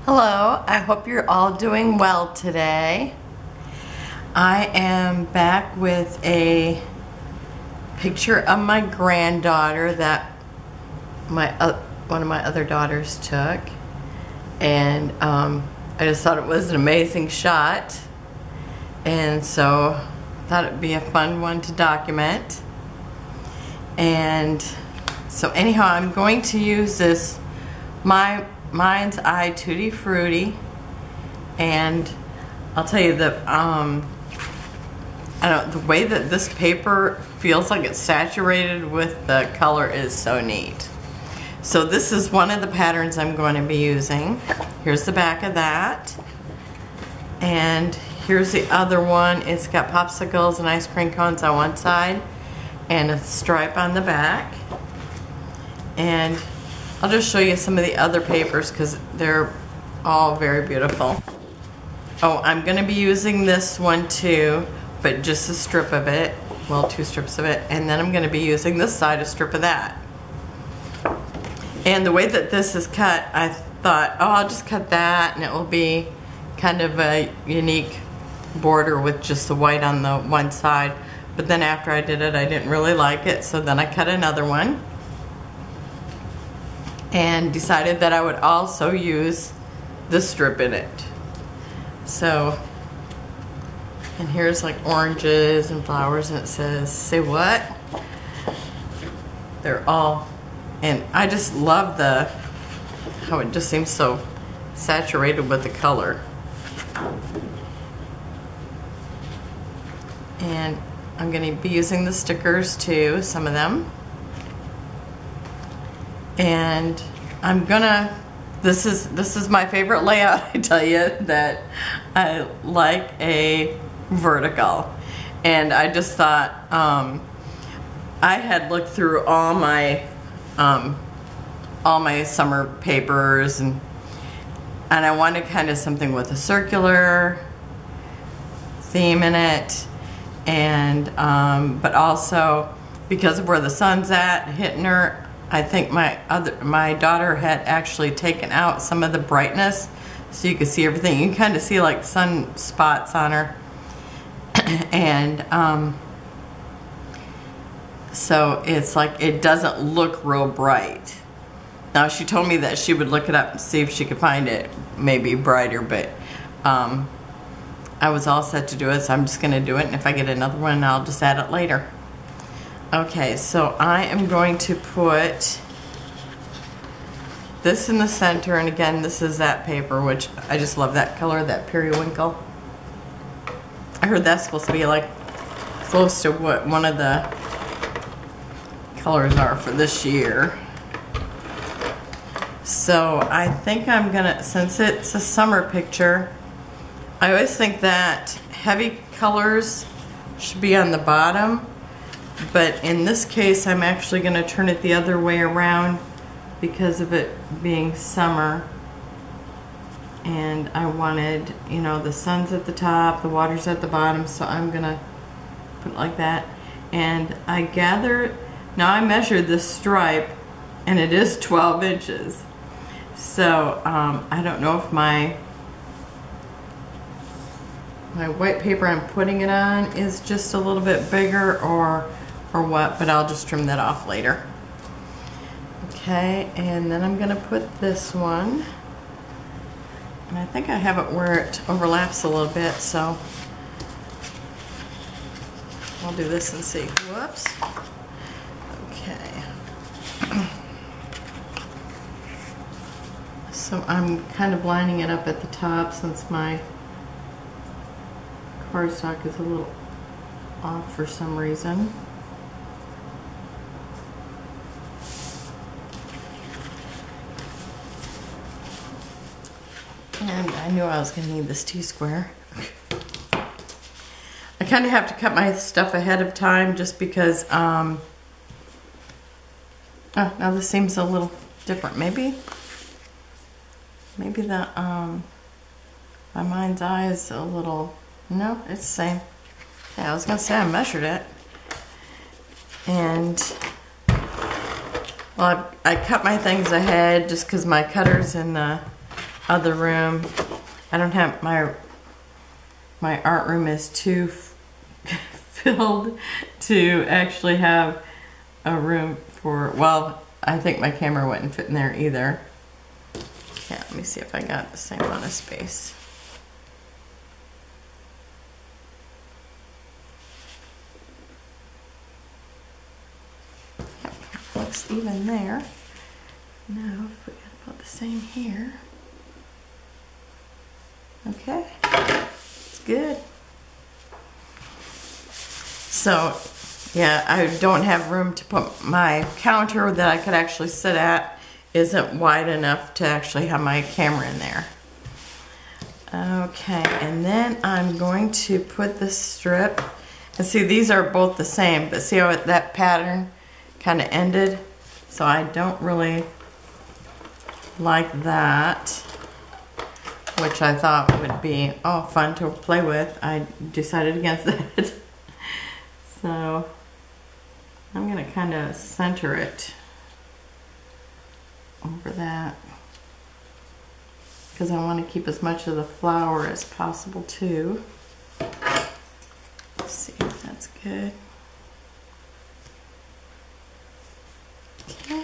Hello, I hope you're all doing well today. I am back with a picture of my granddaughter that one of my other daughters took, and I just thought it was an amazing shot, and so thought it'd be a fun one to document. And so anyhow, I'm going to use this Mind's Eye Tutti Frutti, and I'll tell you that the way that this paper feels like it's saturated with the color is so neat. So this is one of the patterns I'm going to be using. Here's the back of that, and here's the other one. It's got popsicles and ice cream cones on one side and a stripe on the back. And I'll just show you some of the other papers because they're all very beautiful. Oh, I'm going to be using this one too, but just a strip of it. Well, 2 strips of it. And then I'm going to be using this side, a strip of that. And the way that this is cut, I thought, oh, I'll just cut that and it will be kind of a unique border with just the white on the one side. But then after I did it, I didn't really like it, so then I cut another one. And decided that I would also use the strip in it. So, and here's like oranges and flowers, and it says, say what? They're all, and I just love how it just seems so saturated with the color. And I'm going to be using the stickers too, some of them. And I'm gonna, this is my favorite layout. I tell you that I like a vertical, and I just thought I had looked through all my summer papers, and I wanted kind of something with a circular theme in it, and but also because of where the sun's at hitting her. I think my daughter had actually taken out some of the brightness so you could see everything. You can kind of see like sun spots on her. And so it's like it doesn't look real bright. Now she told me that she would look it up and see if she could find it maybe brighter, but I was all set to do it, so I'm just going to do it, and if I get another one I'll just add it later. Okay, so I am going to put this in the center, and again, this is that paper, which I just love that color, that periwinkle. I heard that's supposed to be like close to what one of the colors are for this year. So I think I'm gonna, since it's a summer picture, I always think that heavy colors should be on the bottom. But in this case, I'm actually going to turn it the other way around because of it being summer. And I wanted, you know, the sun's at the top, the water's at the bottom, so I'm going to put it like that. And I gathered, now I measured this stripe, and it is 12 inches. So I don't know if my white paper I'm putting it on is just a little bit bigger or what, but I'll just trim that off later. Okay, and then I'm going to put this one, and I think I have it where it overlaps a little bit, so I'll do this and see. Whoops. Okay. So I'm kind of lining it up at the top since my cardstock is a little off for some reason. And I knew I was going to need this T-square. I kind of have to cut my stuff ahead of time just because, oh, now this seems a little different. Maybe the, my mind's eye is a little, no, it's the same. Yeah, I was going to say I measured it. And, well, I cut my things ahead just because my cutter's in the other room. I don't have my art room is too filled to actually have a room for, well, I think my camera wouldn't fit in there either. Yeah, let me see if I got the same amount of space. Yep, looks even there. Now, if we got about the same here. Okay, it's good. So, yeah, I don't have room to put my counter that I could actually sit at. Isn't wide enough to actually have my camera in there. Okay, and then I'm going to put the strip, and see these are both the same, but see how that pattern kind of ended? So I don't really like that, which I thought would be, oh, fun to play with. I decided against that. So I'm gonna kind of center it over that because I want to keep as much of the flower as possible too. Let's see if that's good. Okay.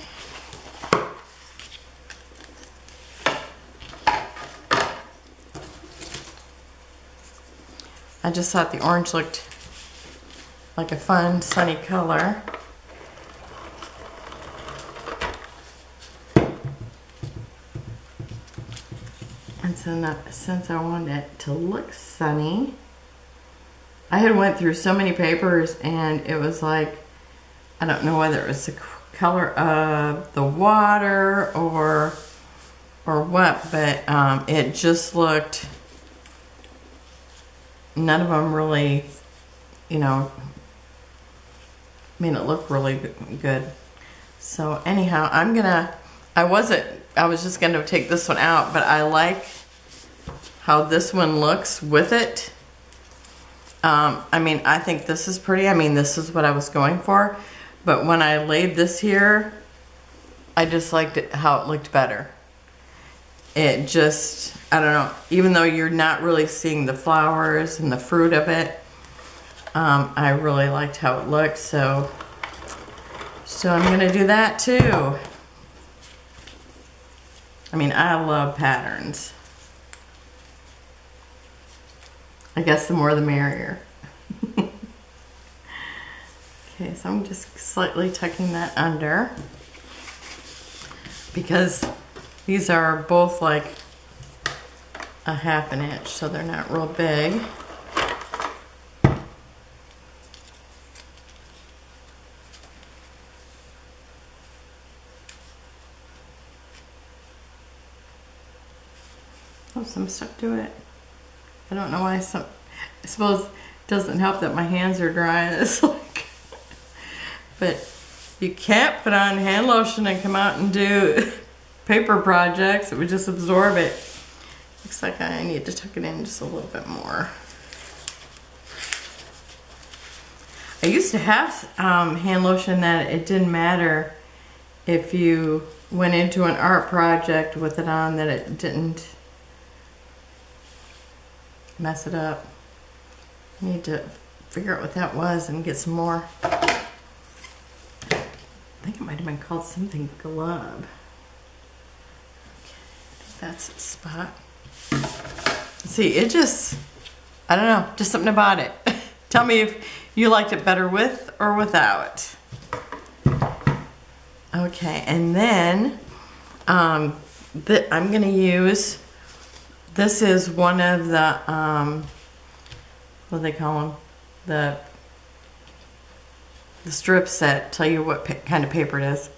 I just thought the orange looked like a fun sunny color. And so since I wanted it to look sunny, I had went through so many papers and it was like, I don't know whether it was the color of the water or what, but it just looked, none of them really, you know, made it look really good. So anyhow, I was just gonna take this one out, but I like how this one looks with it. I mean, I think this is pretty. I mean, this is what I was going for. But when I laid this here, I just liked it, how it looked better. It just, I don't know, even though you're not really seeing the flowers and the fruit of it, I really liked how it looked. So I'm gonna do that too. I mean, I love patterns. I guess the more the merrier. Okay, so I'm just slightly tucking that under because these are both like a ½ inch, so they're not real big. Oh, some stuck to it. I don't know why some, I suppose it doesn't help that my hands are dry. It's like, but you can't put on hand lotion and come out and do paper projects. It would just absorb it. Looks like I need to tuck it in just a little bit more. I used to have hand lotion that it didn't matter if you went into an art project with it on, that it didn't mess it up. I need to figure out what that was and get some more. I think it might have been called something glove. Okay, I think that's the spot. See, it just, I don't know, just something about it. Tell me if you liked it better with or without. Okay, and then I'm gonna use, this is one of the, what do they call them? The strips that tell you what kind of paper it is.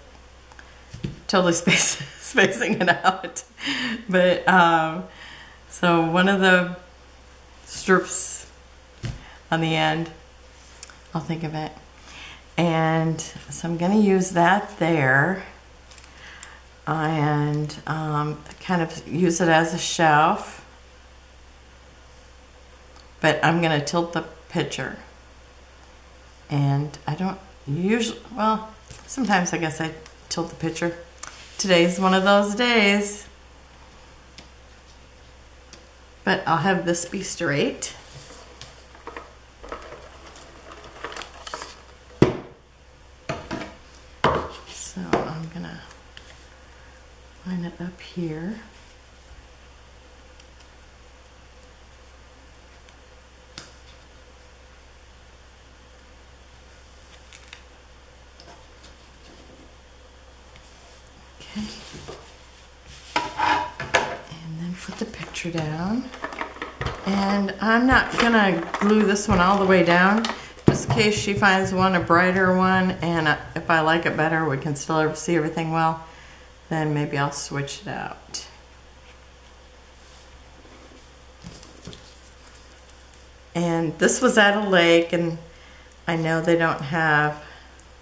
Totally spacing it out. But, so one of the strips on the end, I'll think of it. And so I'm gonna use that there. And kind of use it as a shelf, but I'm gonna tilt the picture, and I don't usually, well, sometimes I guess I tilt the picture. Today's one of those days. but I'll have this be straight. So I'm gonna line it up here. Okay. And then put the picture down. And I'm not gonna glue this one all the way down, just in case she finds a brighter one, and if I like it better, we can still see everything well, then maybe I'll switch it out. And this was at a lake, and I know they don't have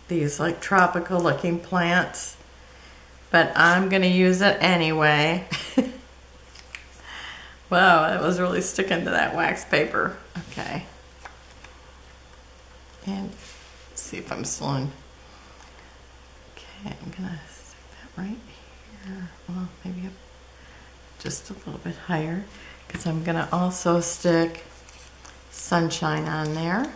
these like tropical looking plants, but I'm gonna use it anyway. Wow, that was really sticking to that wax paper. Okay. And let's see if I'm still in. Okay, I'm gonna stick that right here. Well, maybe up just a little bit higher, because I'm gonna also stick sunshine on there.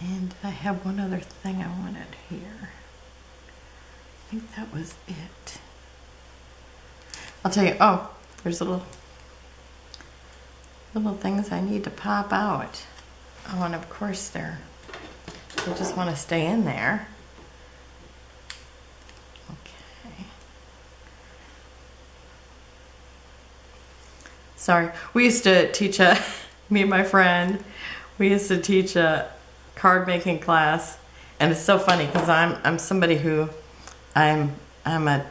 And I have one other thing I wanted here. I think that was it. I'll tell you, oh, there's little things I need to pop out. Oh, and of course they just want to stay in there. Okay. Sorry, we used to teach me and my friend, we used to teach a card making class, and it's so funny because I'm somebody who I'm a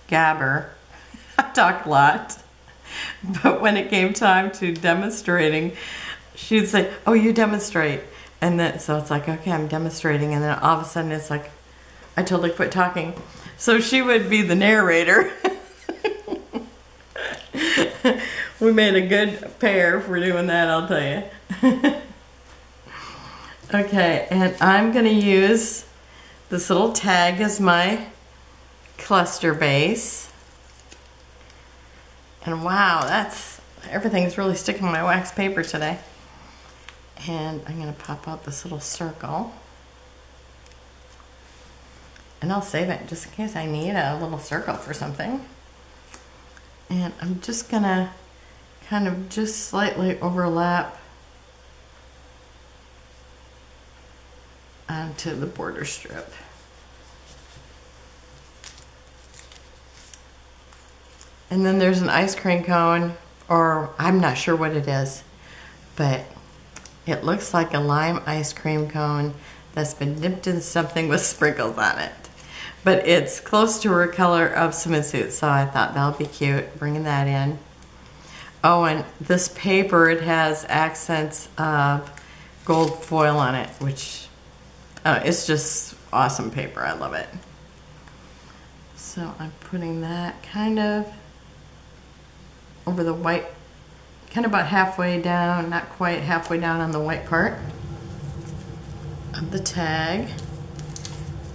gabber. I talk a lot, but when it came time to demonstrating, she'd say, "Oh, you demonstrate," and then so it's like, okay, I'm demonstrating, and then all of a sudden it's like I totally quit talking. So she would be the narrator. We made a good pair for doing that, I'll tell you. Okay, and I'm going to use this little tag as my cluster base. And wow, everything's really sticking to my wax paper today. And I'm going to pop out this little circle. And I'll save it just in case I need a little circle for something. And I'm just going to kind of just slightly overlap onto the border strip. And then there's an ice cream cone, or I'm not sure what it is, but it looks like a lime ice cream cone that's been dipped in something with sprinkles on it. But it's close to her color of swimsuit, so I thought that'll be cute, bringing that in. Oh, and this paper, it has accents of gold foil on it, which it's just awesome paper. I love it. So I'm putting that kind of over the white, kind of about halfway down, not quite halfway down on the white part of the tag.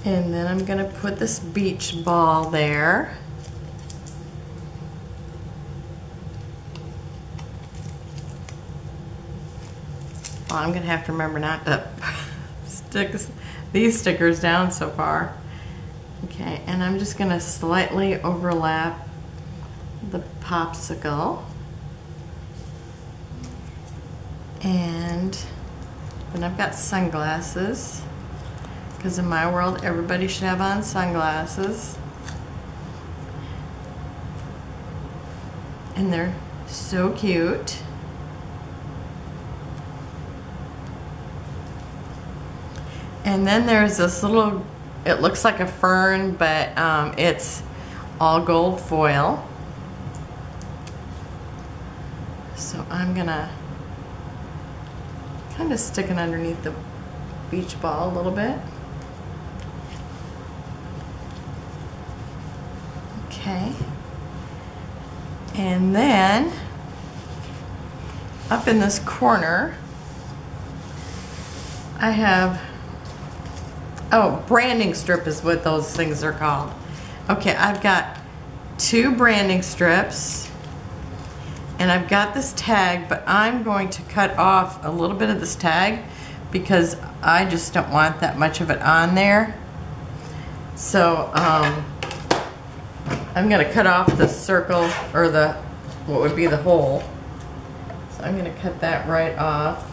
And then I'm going to put this beach ball there. Well, I'm going to have to remember not to stick these stickers down so far. Okay, and I'm just going to slightly overlap the popsicle. And then I've got sunglasses, because in my world everybody should have on sunglasses. And they're so cute. And then there's this little, it looks like a fern, but it's all gold foil. So I'm gonna kind of stick it underneath the beach ball a little bit. Okay. And then up in this corner, I have, oh, branding strip is what those things are called. Okay, I've got 2 branding strips, and I've got this tag, but I'm going to cut off a little bit of this tag because I just don't want that much of it on there. So I'm going to cut off the circle, or the, what would be the hole. So I'm going to cut that right off.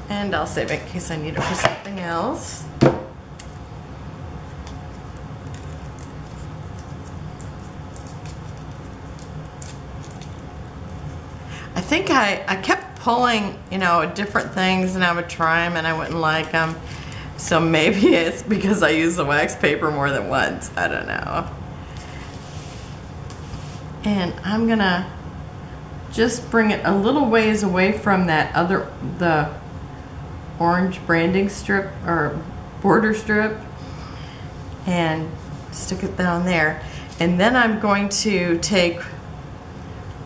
And I'll save it in case I need it for something else. I think I kept pulling, you know, different things, and I would try them and I wouldn't like them. So maybe it's because I use the wax paper more than once. I don't know. And I'm gonna just bring it a little ways away from that other, the orange branding strip or border strip, and stick it down there. And then I'm going to take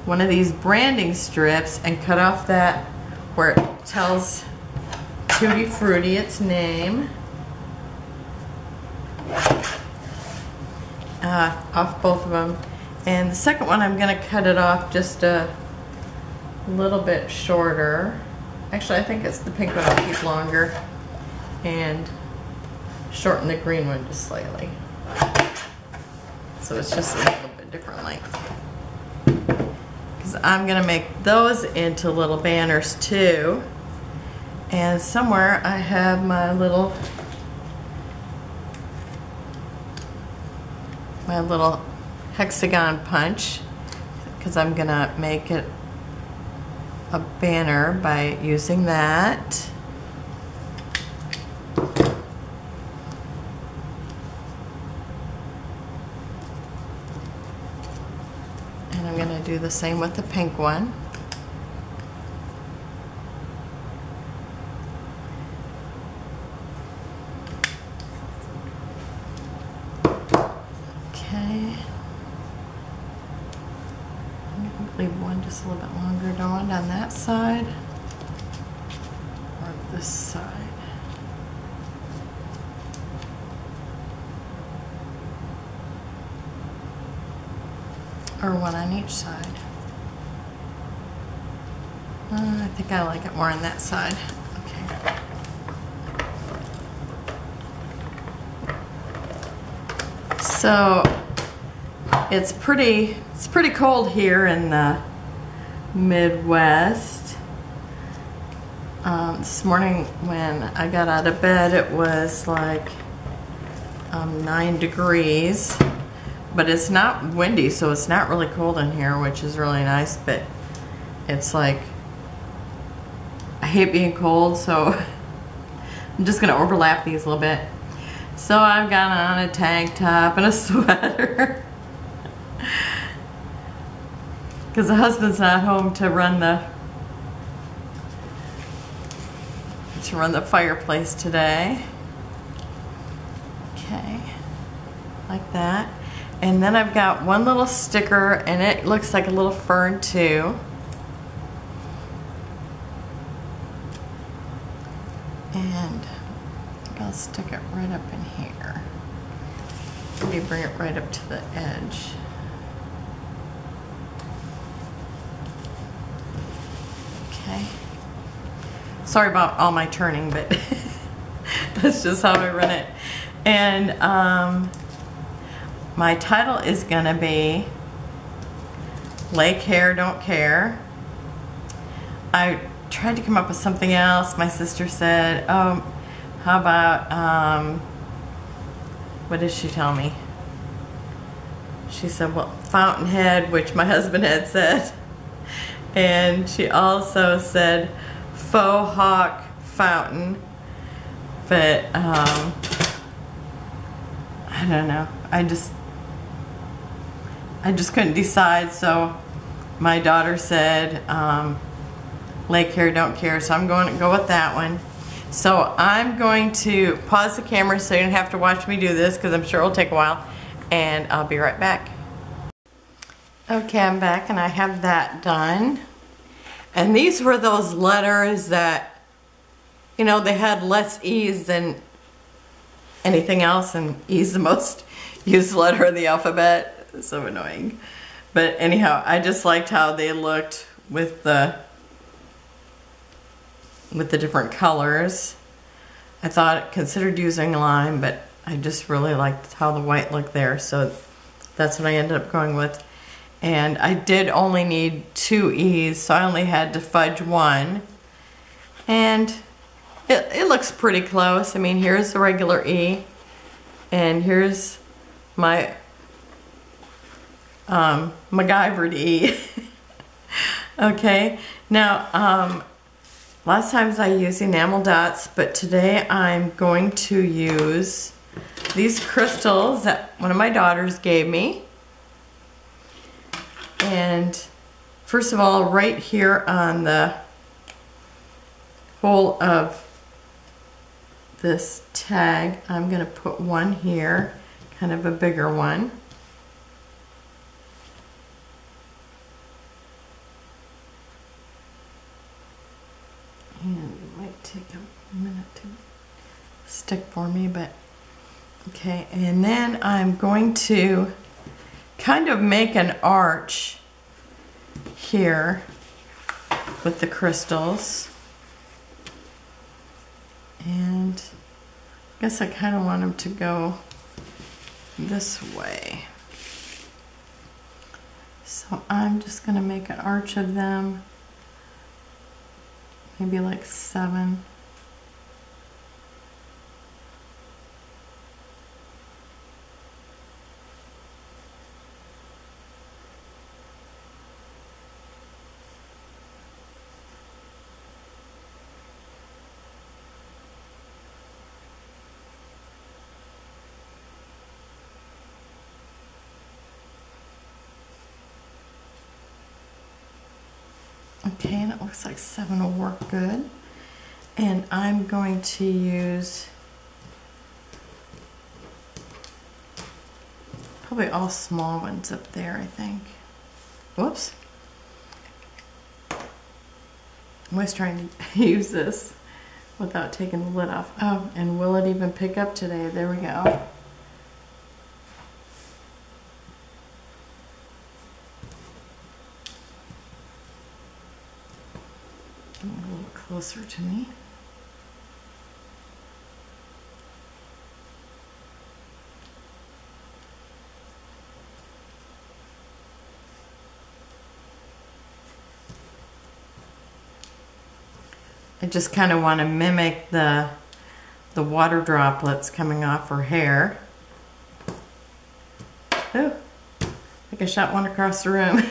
one of these branding strips and cut off that where it tells Tutti Frutti its name, off both of them. And the second one, I'm going to cut it off just a little bit shorter. Actually, I think it's the pink one I'll keep longer, and shorten the green one just slightly. So it's just a little bit different length. Because I'm going to make those into little banners too. And somewhere I have my little hexagon punch, because I'm going to make it a banner by using that. And I'm going to do the same with the pink one. Okay. Leave one just a little bit longer going on that side or this side. Or one on each side. I think I like it more on that side. Okay. So it's pretty cold here in the Midwest. This morning when I got out of bed, it was like 9 degrees, but it's not windy, so it's not really cold in here, which is really nice. But it's like, I hate being cold, so I'm just gonna overlap these a little bit. So I've got on a tank top and a sweater because the husband's not home to run the fireplace today. Okay, like that. And then I've got one little sticker, and it looks like a little fern too. And I'll stick it right up in here. Maybe bring it right up to the edge. Okay. Sorry about all my turning, but that's just how I run it. And my title is gonna be Lake Hair Don't Care. I tried to come up with something else. My sister said, oh, how about, what did she tell me? She said, well, Fountainhead, which my husband had said. And she also said, Faux Hawk Fountain. But, I don't know. I just couldn't decide, so my daughter said, Lake Hair Don't Care, so I'm going to go with that one. So I'm going to pause the camera so you don't have to watch me do this because I'm sure it'll take a while, and I'll be right back. Okay, I'm back and I have that done. And these were those letters that, you know, they had less E's than anything else, and E's the most used letter in the alphabet. So annoying. But anyhow, I just liked how they looked with the different colors. I thought, considered using lime, but I just really liked how the white looked there, so that's what I ended up going with. And I did only need 2 E's, so I only had to fudge 1. And it looks pretty close. I mean, here's the regular E, and here's my MacGyvered E. Okay, now last times I used enamel dots, but today I'm going to use these crystals that one of my daughters gave me. And first of all, right here on the hole of this tag, I'm going to put one here, kind of a bigger one. And it might take a minute to stick for me, but okay. And then I'm going to kind of make an arch here with the crystals, and I guess I kind of want them to go this way, so I'm just going to make an arch of them, maybe like 7. Okay, and it looks like 7 will work good. And I'm going to use probably all small ones up there, I think. Whoops. I'm always trying to use this without taking the lid off. Oh, and will it even pick up today? There we go. A little closer to me. I just kind of want to mimic the water droplets coming off her hair. Oh, I think I shot one across the room.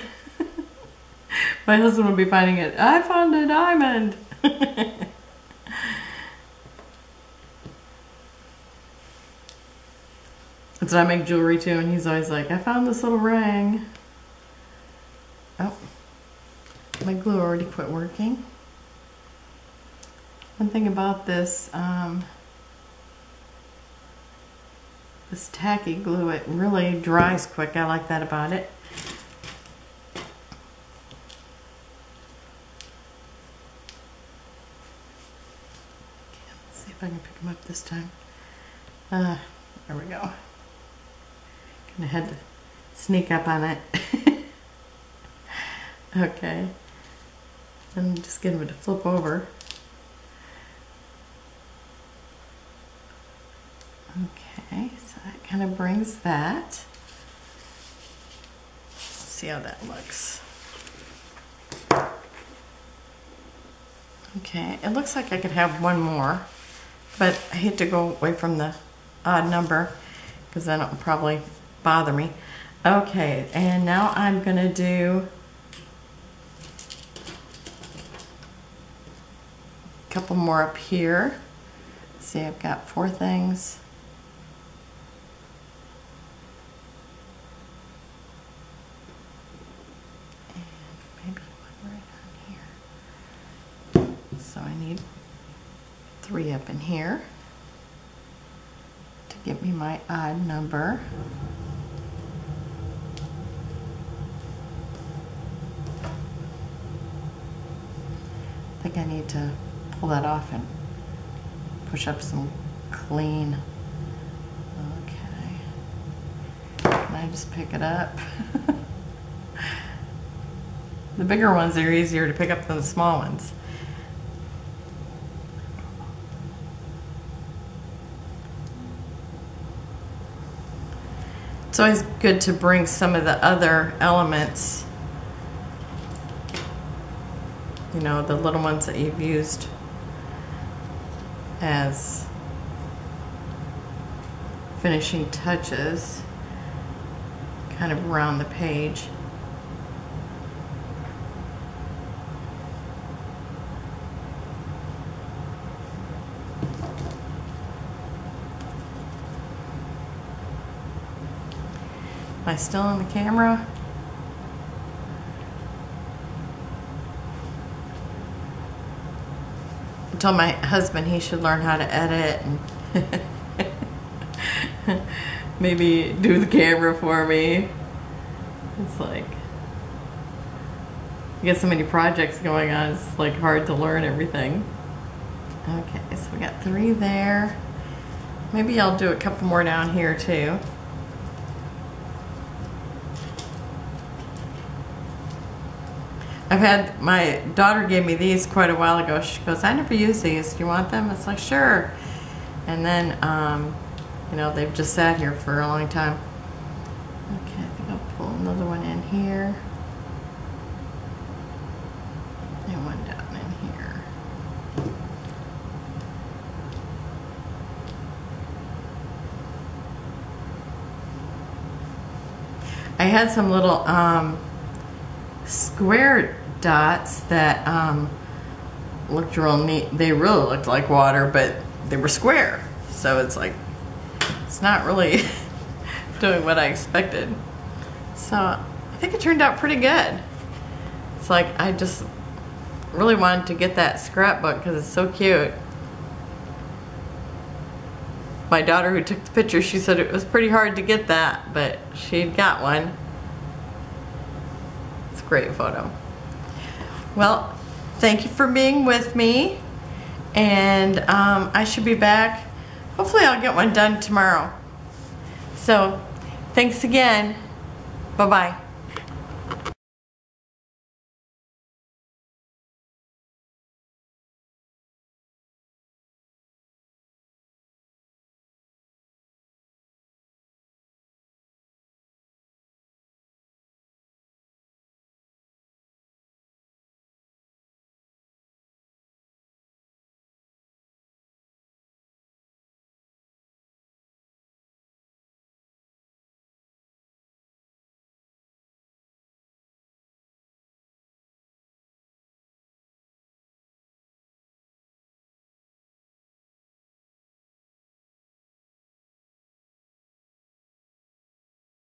My husband will be finding it. I found a diamond. So I make jewelry too, and he's always like, I found this little ring. Oh, my glue already quit working. One thing about this, this tacky glue, it really dries quick. I like that about it. Let's see if I can pick them up this time. There we go. Kind of had to sneak up on it. Okay. And just get them to flip over. Okay, so that kind of brings that. Let's see how that looks. Okay, it looks like I could have one more, but I hate to go away from the odd number because then it'll probably bother me. Okay, and now I'm gonna do a couple more up here. See, I've got 4 things. So I need 3 up in here to give me my odd number. I think I need to pull that off and push up some clean. Okay. Can I just pick it up? The bigger ones are easier to pick up than the small ones. It's always good to bring some of the other elements, you know, the little ones that you've used as finishing touches, kind of around the page. Am I still on the camera? I told my husband he should learn how to edit and maybe do the camera for me. It's like, you get so many projects going on, it's like hard to learn everything. Okay, so we got 3 there. Maybe I'll do a couple more down here too. I've had, my daughter gave me these quite a while ago. She goes, I never use these. Do you want them? It's like, sure. And then, you know, they've just sat here for a long time. Okay, I think I'll pull another one in here. And one down in here. I had some little square dots that looked real neat. They really looked like water, but they were square. So it's like, it's not really doing what I expected. So I think it turned out pretty good. It's like, I just really wanted to get that scrapbook because it's so cute. My daughter who took the picture, she said it was pretty hard to get that, but she'd got one. It's a great photo. Well, thank you for being with me, and I should be back. Hopefully I'll get one done tomorrow. So, thanks again. Bye-bye.